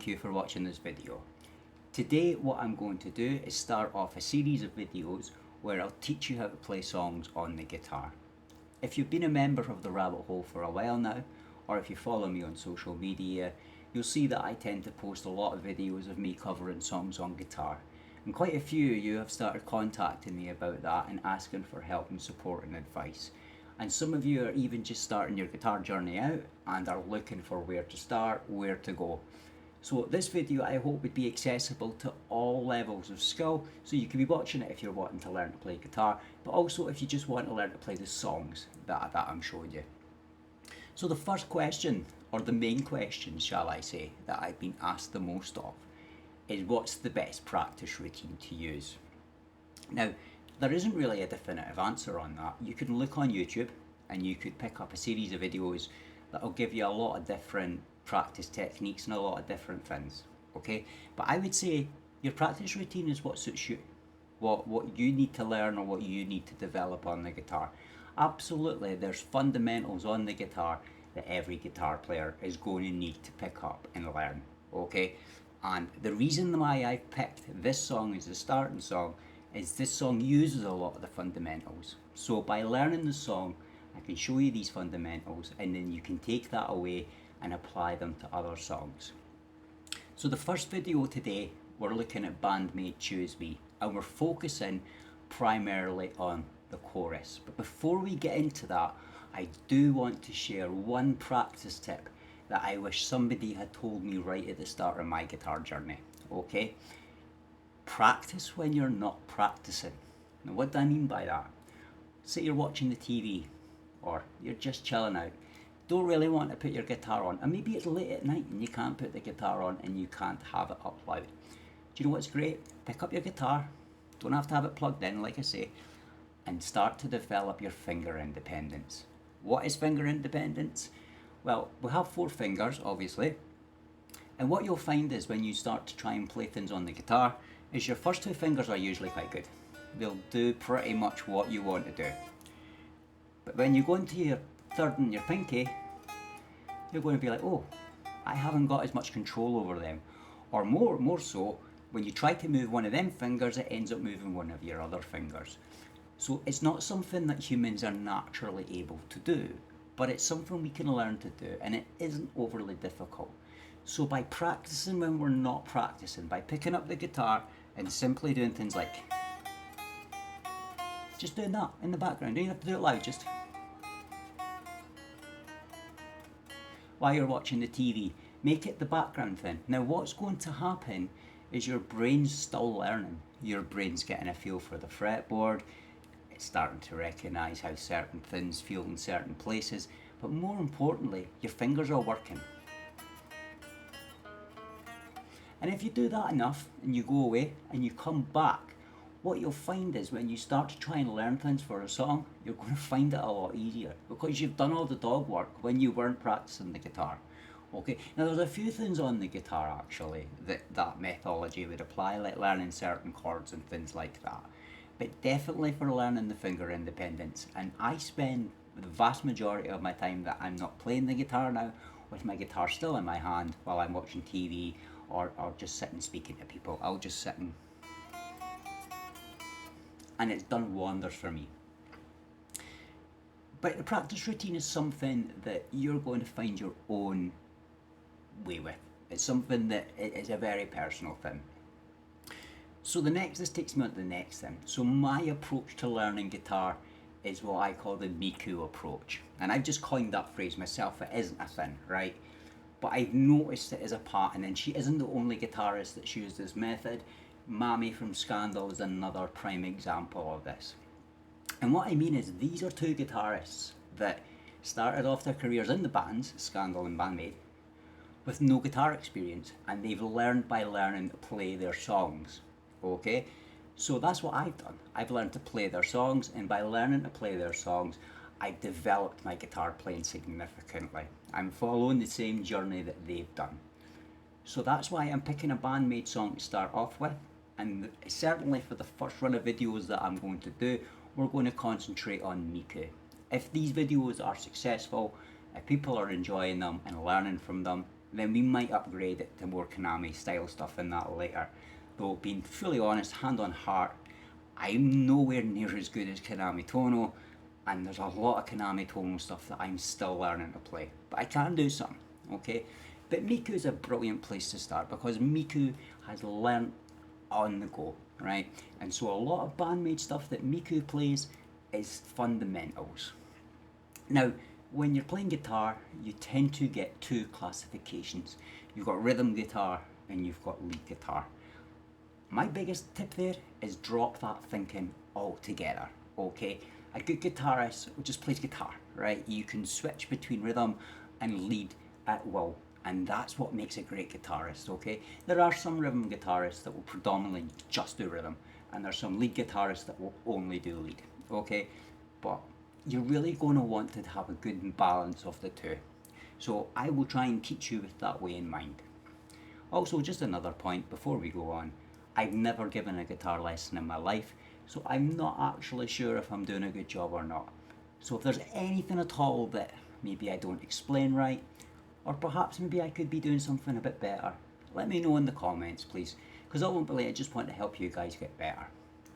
thank you for watching this video. Today what I'm going to do is start off a series of videos where I'll teach you how to play songs on the guitar. If you've been a member of the rabbit hole for a while now, or if you follow me on social media, you'll see that I tend to post a lot of videos of me covering songs on guitar. And quite a few of you have started contacting me about that and asking for help and support and advice. And some of you are even just starting your guitar journey out and are looking for where to start, where to go. So this video I hope would be accessible to all levels of skill, so you can be watching it if you're wanting to learn to play guitar, but also if you just want to learn to play the songs that I'm showing you. So the first question, or the main question shall I say, that I've been asked the most of is what's the best practice routine to use? Now, there isn't really a definitive answer on that. You can look on YouTube and you could pick up a series of videos that will give you a lot of different practice techniques and a lot of different things, okay? But I would say your practice routine is what suits you, what you need to learn or what you need to develop on the guitar. Absolutely, there's fundamentals on the guitar that every guitar player is going to need to pick up and learn, okay? And the reason why I've picked this song as the starting song is this song uses a lot of the fundamentals. So by learning the song, I can show you these fundamentals and then you can take that away and apply them to other songs. So the first video today, we're looking at Band-Maid Choose Me, and we're focusing primarily on the chorus. But before we get into that, I do want to share one practice tip that I wish somebody had told me right at the start of my guitar journey, okay? Practice when you're not practicing. Now what do I mean by that? Say you're watching the TV or you're just chilling out, don't really want to put your guitar on, and maybe it's late at night and you can't put the guitar on and you can't have it up loud. Do you know what's great? Pick up your guitar, don't have to have it plugged in like I say, and start to develop your finger independence. What is finger independence? Well, we have 4 fingers obviously, and what you'll find is when you start to try and play things on the guitar is your first 2 fingers are usually quite good. They'll do pretty much what you want to do. But when you go into your third and your pinky, you're going to be like, oh, I haven't got as much control over them. Or more so, when you try to move one of them fingers, it ends up moving one of your other fingers. So it's not something that humans are naturally able to do, but it's something we can learn to do, and it isn't overly difficult. So by practicing when we're not practicing, by picking up the guitar and simply doing things like just doing that in the background, you don't have to do it loud, just while you're watching the TV, make it the background thing. Now what's going to happen is your brain's still learning. Your brain's getting a feel for the fretboard, it's starting to recognise how certain things feel in certain places, but more importantly, your fingers are working. And if you do that enough and you go away and you come back, what you'll find is when you start to try and learn things for a song, you're going to find it a lot easier because you've done all the dog work when you weren't practicing the guitar. Okay, now there's a few things on the guitar actually that methodology would apply, like learning certain chords and things like that. But definitely for learning the finger independence, and I spend the vast majority of my time that I'm not playing the guitar now with my guitar still in my hand while I'm watching TV or just sitting speaking to people. I'll just sit and it's done wonders for me. But the practice routine is something that you're going to find your own way with. It's something that is a very personal thing. So this takes me on to the next thing. So my approach to learning guitar is what I call the Miku approach. And I've just coined that phrase myself, it isn't a thing, right? But I've noticed it as a pattern, and she isn't the only guitarist that's used this method. Mammy from Scandal is another prime example of this. And what I mean is these are 2 guitarists that started off their careers in the bands, Scandal and Band-Maid, with no guitar experience, and they've learned by learning to play their songs, okay? So that's what I've done. I've learned to play their songs, and by learning to play their songs, I've developed my guitar playing significantly. I'm following the same journey that they've done. So that's why I'm picking a Band-Maid song to start off with, and certainly for the first run of videos that I'm going to do, we're going to concentrate on Miku. If these videos are successful, if people are enjoying them and learning from them, then we might upgrade it to more Konami style stuff in that later. Though being fully honest, hand on heart, I'm nowhere near as good as Konami Tono, and there's a lot of Konami Tono stuff that I'm still learning to play. But I can do some, okay? But Miku is a brilliant place to start because Miku has learnt on the go, right? And so a lot of Band-Maid stuff that Miku plays is fundamentals. Now, when you're playing guitar, you tend to get two classifications. You've got rhythm guitar and you've got lead guitar. My biggest tip there is drop that thinking altogether, okay? A good guitarist just plays guitar, right? You can switch between rhythm and lead at will, and that's what makes a great guitarist, okay? There are some rhythm guitarists that will predominantly just do rhythm, and there's some lead guitarists that will only do lead, okay? But you're really going to want to have a good balance of the two. So I will try and teach you with that way in mind. Also, just another point before we go on, I've never given a guitar lesson in my life, so I'm not actually sure if I'm doing a good job or not. So if there's anything at all that maybe I don't explain right, or perhaps maybe I could be doing something a bit better, let me know in the comments, please, because ultimately I just want to help you guys get better.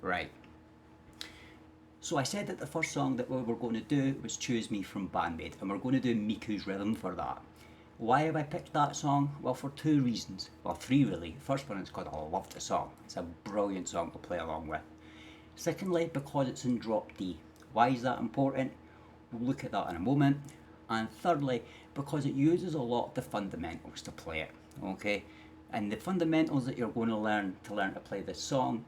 Right. So I said that the first song that we were going to do was Choose Me from Band-Maid, and we're going to do Miku's rhythm for that. Why have I picked that song? Well, for two reasons. Well, three really. First one is because I love the song. It's a brilliant song to play along with. Secondly, because it's in drop D. Why is that important? We'll look at that in a moment. And thirdly, because it uses a lot of the fundamentals to play it, okay? And the fundamentals that you're going to learn to play this song,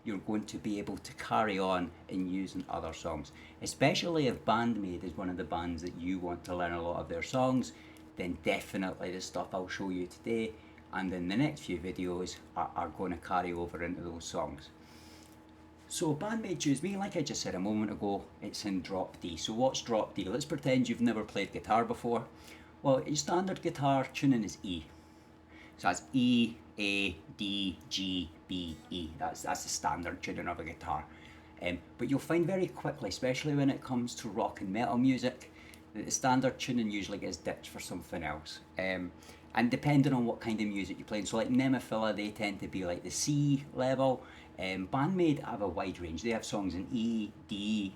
you're going to be able to carry on in using other songs. Especially if Band-Maid is one of the bands that you want to learn a lot of their songs, then definitely the stuff I'll show you today and in the next few videos are going to carry over into those songs. So Band-Maid Choose Me, like I just said a moment ago, it's in drop D. So what's drop D? Let's pretend you've never played guitar before. Well, your standard guitar tuning is E. So that's E, A, D, G, B, E. That's the standard tuning of a guitar. But you'll find very quickly, especially when it comes to rock and metal music, that the standard tuning usually gets ditched for something else. And depending on what kind of music you're playing, so like Nemophila, they tend to be like the C level. Band-Maid have a wide range. They have songs in E, D,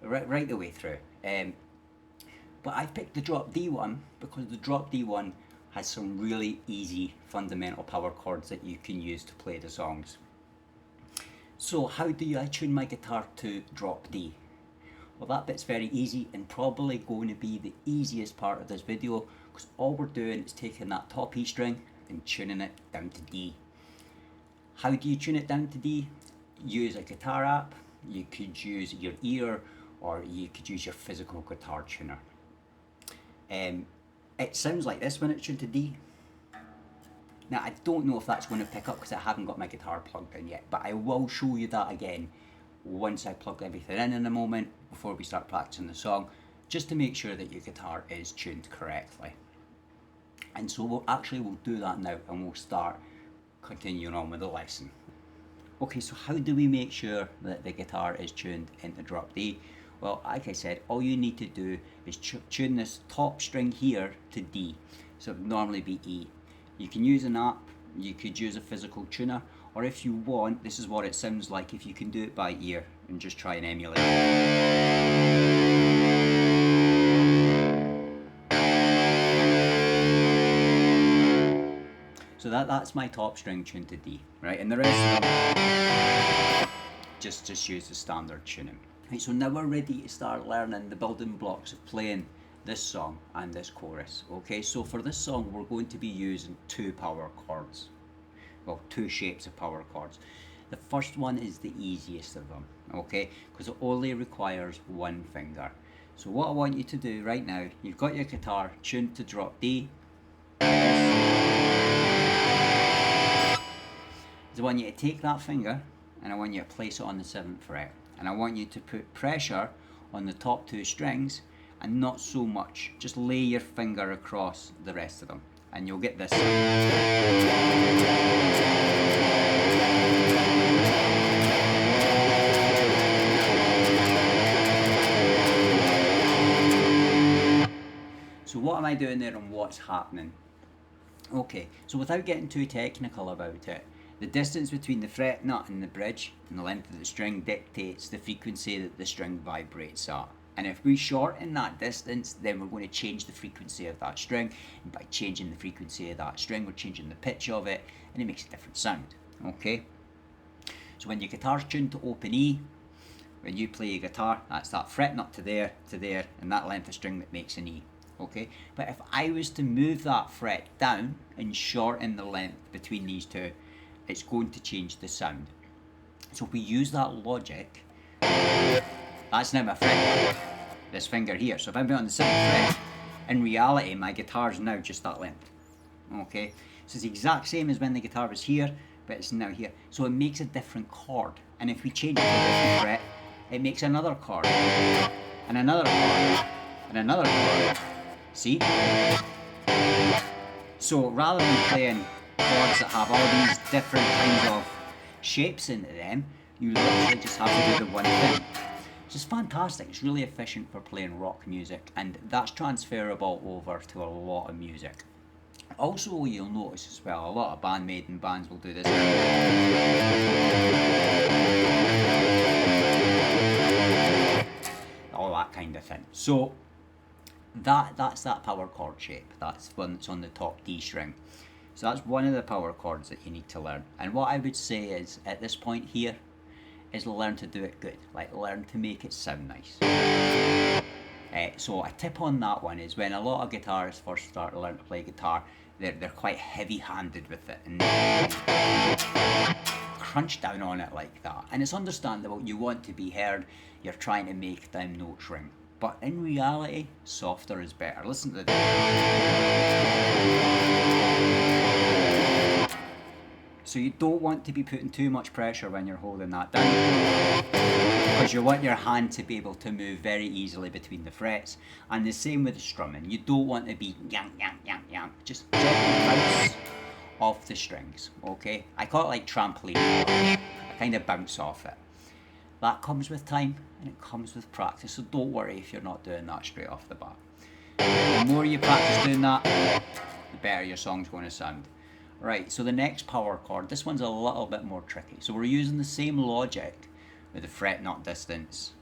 right the way through. But I've picked the drop D one because the drop D one has some really easy fundamental power chords that you can use to play the songs. So how do I tune my guitar to drop D? Well, that bit's very easy and probably going to be the easiest part of this video because all we're doing is taking that top E string and tuning it down to D. How do you tune it down to D? Use a guitar app, you could use your ear, or you could use your physical guitar tuner. It sounds like this when it's tuned to D. Now I don't know if that's going to pick up because I haven't got my guitar plugged in yet, but I will show you that again once I plug everything in a moment before we start practicing the song, just to make sure that your guitar is tuned correctly. And so we'll do that now and we'll start continuing on with the lesson. Okay, so how do we make sure that the guitar is tuned into drop D? Well, like I said, all you need to do is tune this top string here to D. So it would normally be E. You can use an app, you could use a physical tuner, or if you want, this is what it sounds like if you can do it by ear and just try and emulate it. So that's my top string tuned to D, right? And the rest of them, just use the standard tuning. Right, so now we're ready to start learning the building blocks of playing this song and this chorus. Okay, so for this song we're going to be using two power chords. Well, two shapes of power chords. The first one is the easiest of them, okay, because it only requires one finger. So what I want you to do right now, you've got your guitar tuned to drop D. I want you to take that finger and I want you to place it on the 7th fret. And I want you to put pressure on the top two strings and not so much. Just lay your finger across the rest of them and you'll get this. So what am I doing there and what's happening? Okay, so without getting too technical about it, the distance between the fret nut and the bridge and the length of the string dictates the frequency that the string vibrates at. And if we shorten that distance, then we're going to change the frequency of that string. And by changing the frequency of that string, we're changing the pitch of it, and it makes a different sound. Okay? So when your guitar's tuned to open E, when you play your guitar, that's that fret nut to there, and that length of string that makes an E. Okay? But if I was to move that fret down and shorten the length between these two, it's going to change the sound. So if we use that logic, that's now my fret, this finger here. So if I'm on the 7th fret, in reality my guitar's now just that length. Okay? So it's the exact same as when the guitar was here, but it's now here. So it makes a different chord. And if we change it to a different fret, it makes another chord, and another chord, and another chord. See? So rather than playing chords that have all these different kinds of shapes into them, you literally just have to do the one thing. It's just fantastic. It's really efficient for playing rock music, and that's transferable over to a lot of music. Also, you'll notice as well, a lot of Band-Maid and bands will do this. All that kind of thing. So that's that power chord shape. That's one that's on the top D string. So that's one of the power chords that you need to learn. And what I would say is, at this point here, is learn to do it good. Like, learn to make it sound nice. So a tip on that one is, when a lot of guitarists first start to learn to play guitar, they're quite heavy-handed with it and crunch down on it like that. And it's understandable. You want to be heard. You're trying to make them notes ring. But in reality, softer is better. Listen to this. So you don't want to be putting too much pressure when you're holding that down, because you want your hand to be able to move very easily between the frets. And the same with the strumming. You don't want to be yank, yank, yank, yank. Just gently bounce off the strings, okay? I call it like trampoline. I kind of bounce off it. That comes with time, and it comes with practice. So don't worry if you're not doing that straight off the bat. The more you practice doing that, the better your song's going to sound. Right, so the next power chord, this one's a little bit more tricky. So we're using the same logic with the fret nut distance,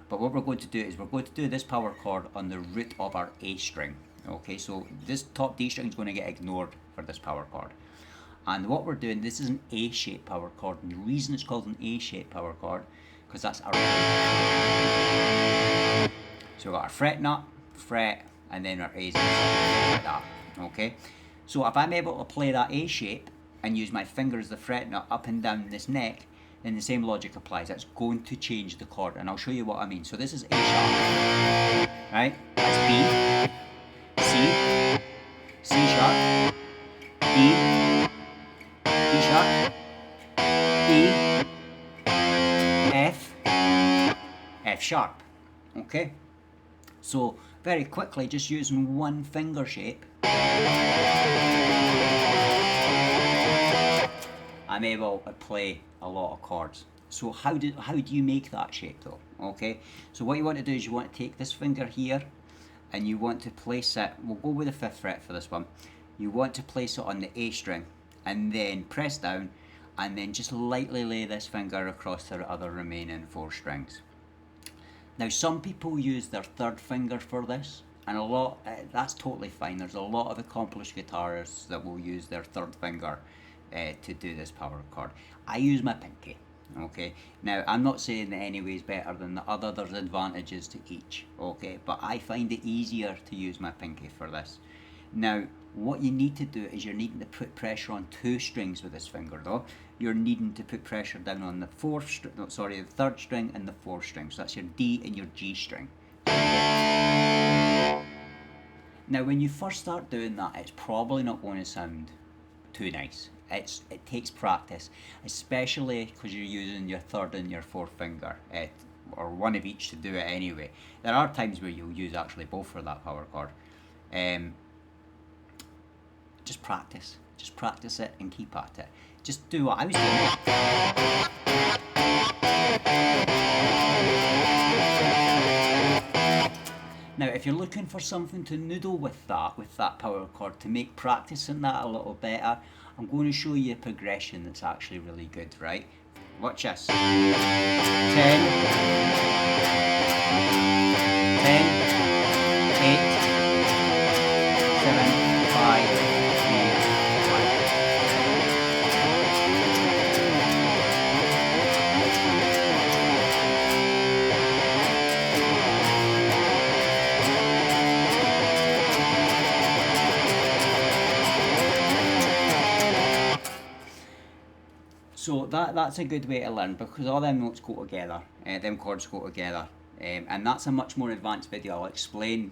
but what we're going to do is we're going to do this power chord on the root of our A string. Okay, so this top D string is going to get ignored for this power chord. And what we're doing, this is an A-shaped power chord, and the reason it's called an A-shaped power chord, because that's our... So we've got our fret nut, fret, and then our A's like that, okay? So if I'm able to play that A shape and use my finger as the fret nut up and down this neck, then the same logic applies. That's going to change the chord, and I'll show you what I mean. So this is A sharp, right? That's B, C, C sharp, E, D sharp, E, F, F sharp, okay? So very quickly, just using one finger shape, I'm able to play a lot of chords. So how do you make that shape though? Okay, so what you want to do is you want to take this finger here and you want to place it, we'll go with the 5th fret for this one, you want to place it on the A string and then press down and then just lightly lay this finger across the other remaining 4 strings. Now some people use their 3rd finger for this, and that's totally fine. There's a lot of accomplished guitarists that will use their 3rd finger to do this power chord. I use my pinky, okay? Now, I'm not saying that any way is better than the other. There's advantages to each, okay? But I find it easier to use my pinky for this. Now, what you need to do is you're needing to put pressure on 2 strings with this finger, though. You're needing to put pressure down on the 3rd string and the 4th string. So that's your D and your G string. Now, when you first start doing that, it's probably not going to sound too nice. It takes practice, especially because you're using your 3rd and your 4th finger, or one of each to do it anyway. There are times where you'll use actually both for that power chord. Just practice it and keep at it. Just do what I was doing. Now, if you're looking for something to noodle with that power chord, to make practicing that a little better, I'm going to show you a progression that's actually really good, right? Watch this. 10, 8, 7, 5, 4, 3, 2. So that's a good way to learn, because all them notes go together, them chords go together, and that's a much more advanced video. I'll explain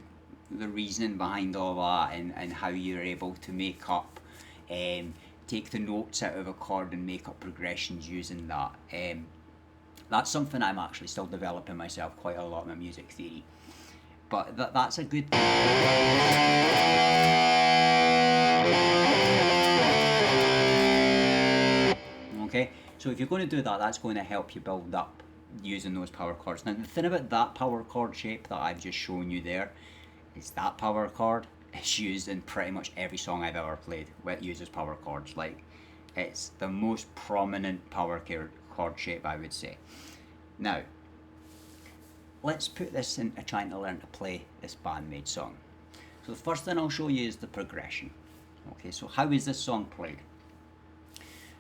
the reasoning behind all that and how you're able to make up, take the notes out of a chord and make up progressions using that. That's something I'm actually still developing myself quite a lot in my music theory, but that's a good thing. Okay, so if you're going to do that, that's going to help you build up using those power chords. Now, the thing about that power chord shape that I've just shown you there is that power chord is used in pretty much every song I've ever played where it uses power chords. Like, it's the most prominent power chord shape, I would say. Now, let's put this into trying to learn to play this Band-Maid song. So the first thing I'll show you is the progression. Okay, so how is this song played?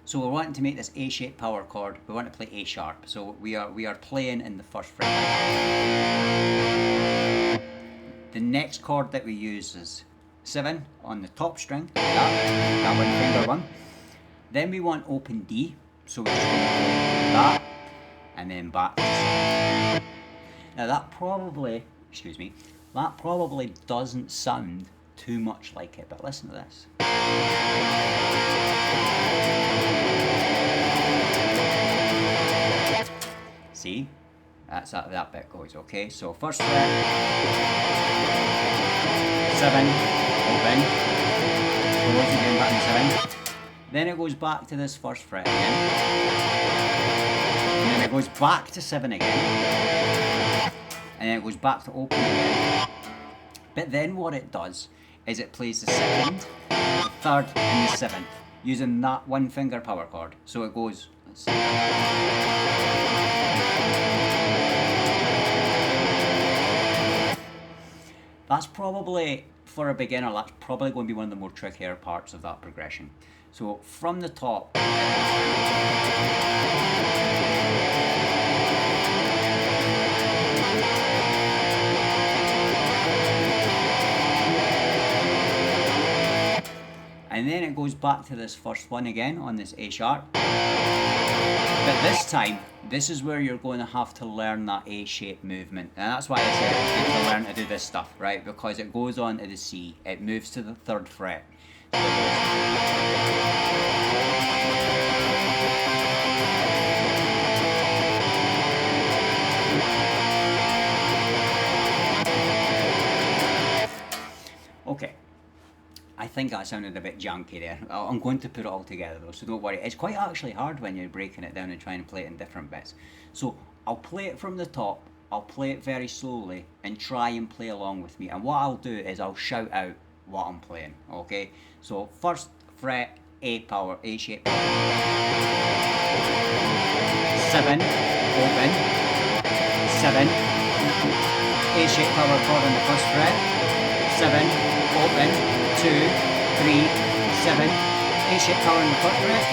So we're wanting to make this A-shaped power chord. We want to play A sharp. So we are playing in the first fret. The next chord that we use is 7 on the top string. That one finger one. Then we want open D. So we're just going to play that and then back to 7. Now that probably doesn't sound too much like it, but listen to this. See, that's how that bit goes. Okay, so first fret, 7, open, goes again back to 7. Then it goes back to this first fret again, and then it goes back to 7 again, and then it goes back to open again. But then what it does is it plays the second, the third, and the 7th using that one finger power chord. So it goes, let's see. That's probably, for a beginner, that's probably going to be one of the more trickier parts of that progression. So from the top, and then it goes back to this first one again on this A sharp. But this time, this is where you're going to have to learn that A-shaped movement. And that's why I said it's good to learn to do this stuff, right? Because it goes on to the C, it moves to the 3rd fret. Okay. I think that sounded a bit janky there. I'm going to put it all together though, so don't worry. It's quite actually hard when you're breaking it down and trying to play it in different bits. So I'll play it from the top, I'll play it very slowly and try and play along with me. And what I'll do is I'll shout out what I'm playing, okay? So first fret, A power, A shape power. 7, open, 7, A shape power chord on the first fret, 7, open, 2, 3, 7, A-shaped power in the 3rd fret,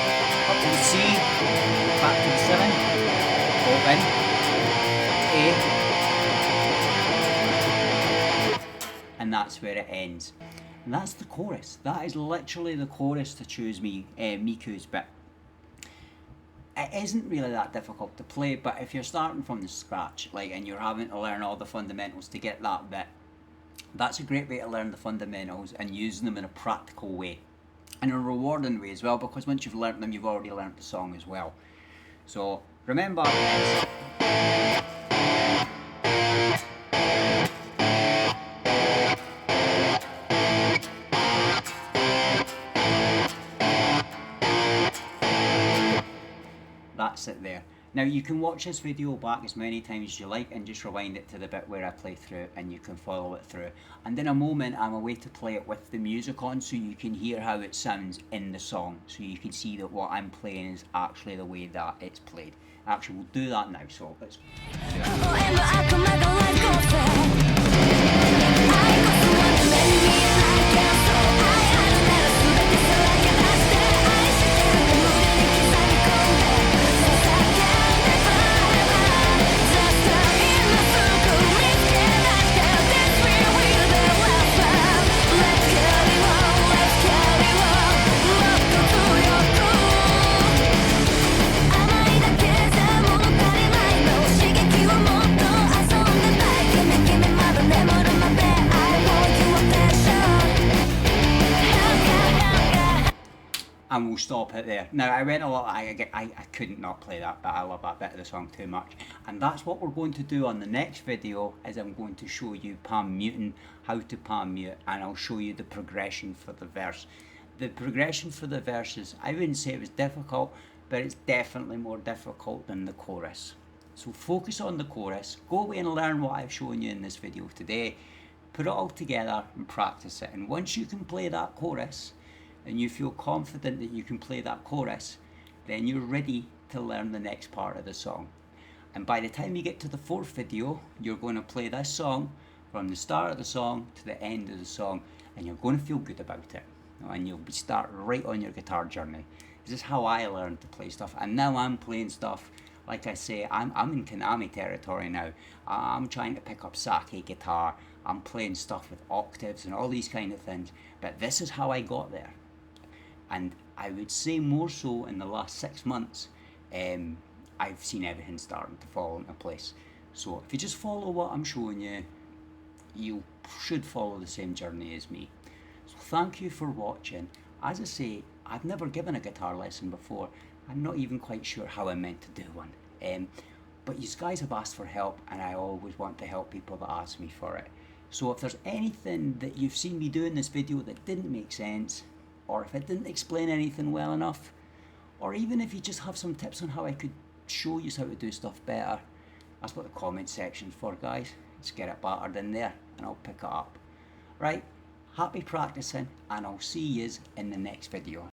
up to the C, back to the 7, open, A, and that's where it ends. And that's the chorus. That is literally the chorus to choose me, Miku's bit. It isn't really that difficult to play, but if you're starting from the scratch, and you're having to learn all the fundamentals to get that bit, that's a great way to learn the fundamentals and using them in a practical way and a rewarding way as well, because once you've learnt them, you've already learnt the song as well. So remember, that's it there. Now you can watch this video back as many times as you like and just rewind it to the bit where I play through and you can follow it through. And in a moment I'm away to play it with the music on so you can hear how it sounds in the song. So you can see that what I'm playing is actually the way that it's played. Actually, we'll do that now, so let's go. And we'll stop it there. Now I went a lot, I couldn't not play that bit, I love that bit of the song too much. And that's what we're going to do on the next video, is I'm going to show you palm muting, how to palm mute, and I'll show you the progression for the verse. The progression for the verses, I wouldn't say it was difficult, but it's definitely more difficult than the chorus. So focus on the chorus, go away and learn what I've shown you in this video today, put it all together and practice it. And once you can play that chorus, and you feel confident that you can play that chorus, then you're ready to learn the next part of the song. And by the time you get to the fourth video, you're going to play this song from the start of the song to the end of the song, and you're going to feel good about it. And you'll be starting right on your guitar journey. This is how I learned to play stuff, and now I'm playing stuff, like I say, I'm in knwo territory now. I'm trying to pick up sake guitar, I'm playing stuff with octaves and all these kind of things, but this is how I got there. And I would say more so in the last 6 months, I've seen everything starting to fall into place. So if you just follow what I'm showing you, you should follow the same journey as me. So thank you for watching. As I say, I've never given a guitar lesson before. I'm not even quite sure how I'm meant to do one. But you guys have asked for help, and I always want to help people that ask me for it. So if there's anything that you've seen me do in this video that didn't make sense, or if I didn't explain anything well enough, or even if you just have some tips on how I could show you how to do stuff better, that's what the comment section's for, guys. Let's get it battered in there and I'll pick it up. Right, happy practicing, and I'll see yous in the next video.